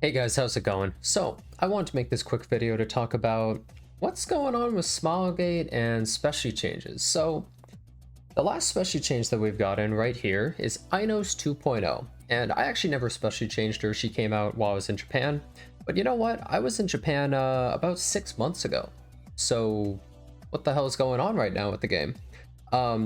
Hey guys, how's it going? So, I want to make this quick video to talk about what's going on with Smilegate and specialty changes. So, the last specialty change that we've gotten right here is Ainos 2.0. And I actually never specialty changed her. She came out while I was in Japan. But you know what? I was in Japan about 6 months ago. So, what the hell is going on right now with the game?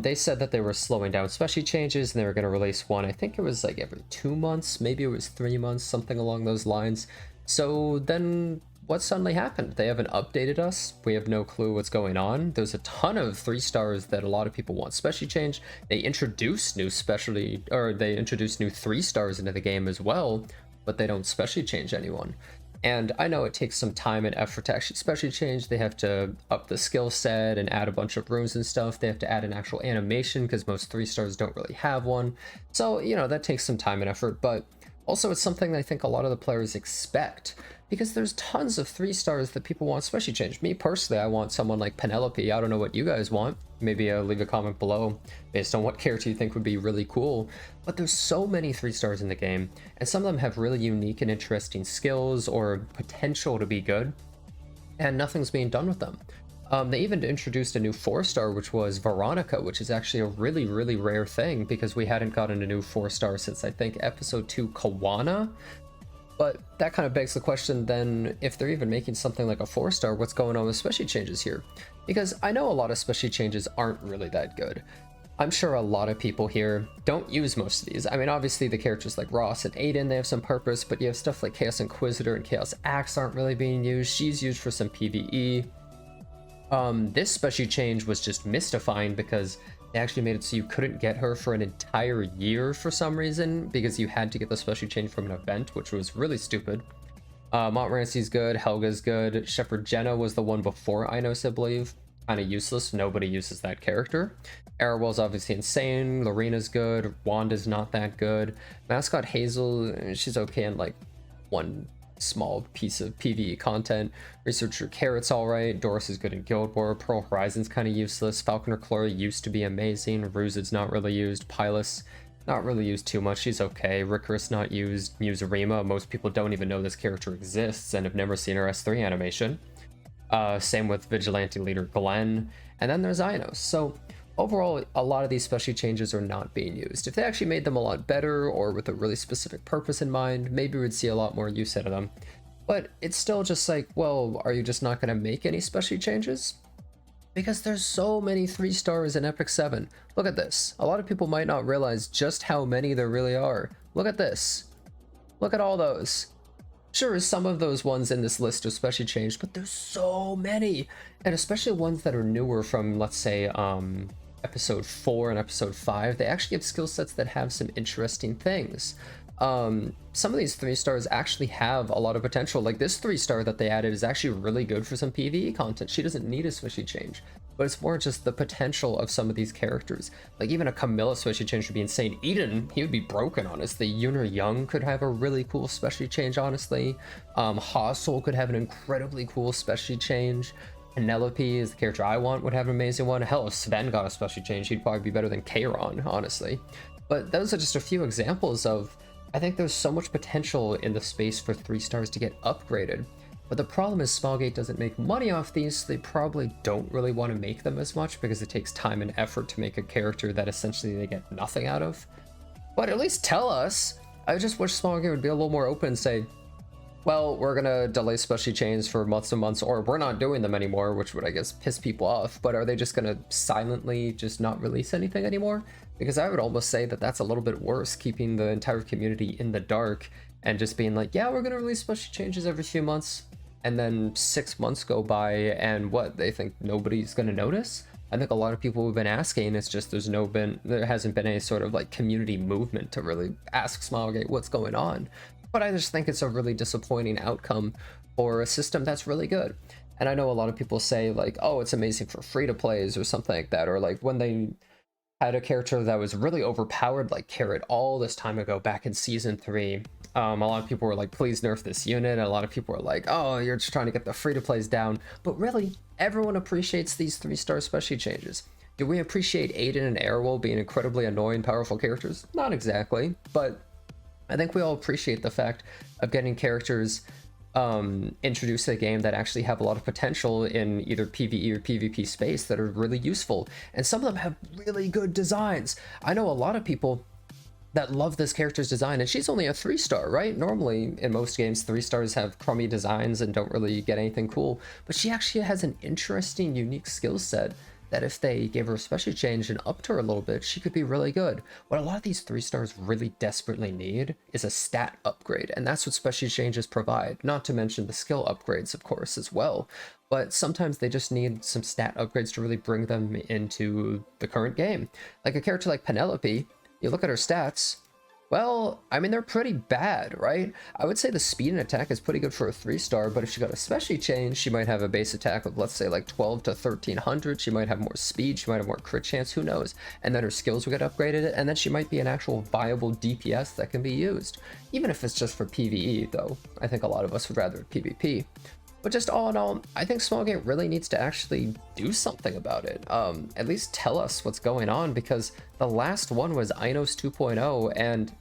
They said that they were slowing down specialty changes and they were going to release one. I think it was like every 2 months, maybe it was 3 months, something along those lines. So then what suddenly happened? They haven't updated us. We have no clue what's going on. There's a ton of 3 stars that a lot of people want specialty change. They introduced new specialty, or they introduced new 3 stars into the game as well, but they don't specialty change anyone. And I know it takes some time and effort to actually specialty change. They have to up the skill set and add a bunch of runes and stuff. They have to add an actual animation because most 3 stars don't really have one. So, you know, that takes some time and effort, but also it's something that I think a lot of the players expect because there's tons of 3 stars that people want specialty change. Me personally, I want someone like Penelope. I don't know what you guys want. Maybe leave a comment below based on what character you think would be really cool. But there's so many 3 stars in the game, and some of them have really unique and interesting skills or potential to be good, and nothing's being done with them. They even introduced a new 4-star, which was Veronica, which is actually a really, really rare thing because we hadn't gotten a new 4-star since I think episode 2 Kawana. But that kind of begs the question then, if they're even making something like a 4-star, what's going on with specialty changes here? Because I know a lot of specialty changes aren't really that good. I'm sure a lot of people here don't use most of these. I mean, obviously the characters like Ross and Adin, they have some purpose, but you have stuff like Chaos Inquisitor and Chaos Axe aren't really being used. She's used for some PvE. This specialty change was just mystifying because they actually made it so you couldn't get her for an entire year for some reason, because you had to get the specialty change from an event, which was really stupid. Montmorency's good, Helga's good, Shepherd Jenna was the one before Ainos, I believe. Kind of useless, nobody uses that character. Arowell's obviously insane, Lorena's good, Wanda's not that good. Mascot Hazel, she's okay in like one small piece of PvE content. Researcher Carrot's alright, Doris is good in Guild War, Pearl Horizon's kind of useless, Falconer Chloe used to be amazing, Ruzid's not really used, Pylus not really used too much, she's okay, Rickrus not used, Muserima, most people don't even know this character exists and have never seen her S3 animation. Same with Vigilante Leader Glenn, and then there's Ainos. So overall, a lot of these specialty changes are not being used. If they actually made them a lot better or with a really specific purpose in mind, maybe we'd see a lot more use out of them. But it's still just like, well, are you just not going to make any specialty changes? Because there's so many 3 stars in Epic 7. Look at this. A lot of people might not realize just how many there really are. Look at this. Look at all those. Sure, some of those ones in this list are specially changed, but there's so many. And especially ones that are newer from, let's say, episode 4 and episode 5, they actually have skill sets that have some interesting things. Some of these 3 stars actually have a lot of potential. Like this 3-star that they added is actually really good for some PvE content. She doesn't need a specialty change, but it's more just the potential of some of these characters. Like even a Camilla specialty change would be insane. Eden, he would be broken, honestly. Yuner Young could have a really cool specialty change, honestly. Hassel could have an incredibly cool specialty change. Penelope is the character I want, would have an amazing one. Hell, if Sven got a specialty change, he'd probably be better than Kayron, honestly. But those are just a few examples of, I think there's so much potential in the space for 3 stars to get upgraded. But the problem is Smilegate doesn't make money off these, so they probably don't really want to make them as much because it takes time and effort to make a character that essentially they get nothing out of. But at least tell us. I just wish Smilegate would be a little more open and say, well, we're gonna delay specialty chains for months and months, or we're not doing them anymore, which would, I guess, piss people off. But are they just gonna silently just not release anything anymore? Because I would almost say that that's a little bit worse, keeping the entire community in the dark and just being like, yeah, we're gonna release special changes every few months, and then 6 months go by and what, they think nobody's gonna notice? I think a lot of people have been asking, it's just there hasn't been any sort of like community movement to really ask Smilegate what's going on. But I just think it's a really disappointing outcome for a system that's really good. And I know a lot of people say like, oh, it's amazing for free-to-plays or something like that, or like when they had a character that was really overpowered like Carrot all this time ago back in season 3. A lot of people were like, please nerf this unit, and a lot of people were like, oh, you're just trying to get the free-to-plays down. But really, everyone appreciates these 3-star specialty changes. Do we appreciate Adin and Arowell being incredibly annoying, powerful characters? Not exactly, but I think we all appreciate the fact of getting characters introduced to the game that actually have a lot of potential in either PvE or PvP space that are really useful. And some of them have really good designs. I know a lot of people that love this character's design, and she's only a 3-star, right? Normally in most games 3-stars have crummy designs and don't really get anything cool, but she actually has an interesting, unique skill set that if they gave her a special change and upped her a little bit, she could be really good. What a lot of these 3-stars really desperately need is a stat upgrade, and that's what special changes provide, not to mention the skill upgrades, of course, as well. But sometimes they just need some stat upgrades to really bring them into the current game. Like a character like Penelope, you look at her stats, well, I mean, they're pretty bad, right? I would say the speed and attack is pretty good for a 3-star, but if she got a special change, she might have a base attack of, let's say, like 12 to 1300. She might have more speed, she might have more crit chance, who knows? And then her skills will get upgraded, and then she might be an actual viable DPS that can be used. Even if it's just for PvE, though. I think a lot of us would rather PvP. But just all in all, I think Smallgate really needs to actually do something about it. At least tell us what's going on, because the last one was Ainos 2.0, and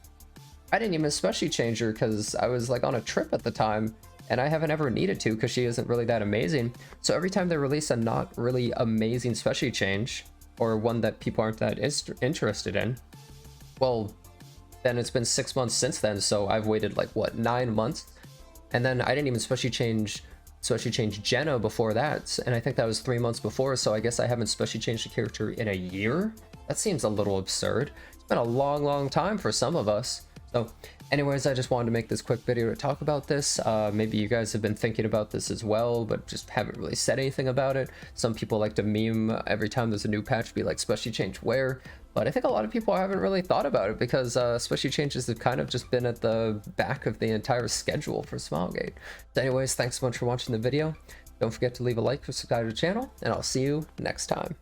I didn't even especially change her because I was like on a trip at the time, and I haven't ever needed to because she isn't really that amazing. So every time they release a not really amazing special change, or one that people aren't that interested in, well, then it's been 6 months since then, so I've waited like, what, 9 months? And then I didn't even special change Jenna before that, and I think that was 3 months before, so I guess I haven't specially changed the character in a year? That seems a little absurd. It's been a long time for some of us. So anyways, I just wanted to make this quick video to talk about this. Maybe you guys have been thinking about this as well, but just haven't really said anything about it. Some people like to meme every time there's a new patch, be like, special change where? But I think a lot of people haven't really thought about it because special changes have kind of just been at the back of the entire schedule for Smallgate. So anyways, thanks so much for watching the video. Don't forget to leave a like, subscribe to the channel, and I'll see you next time.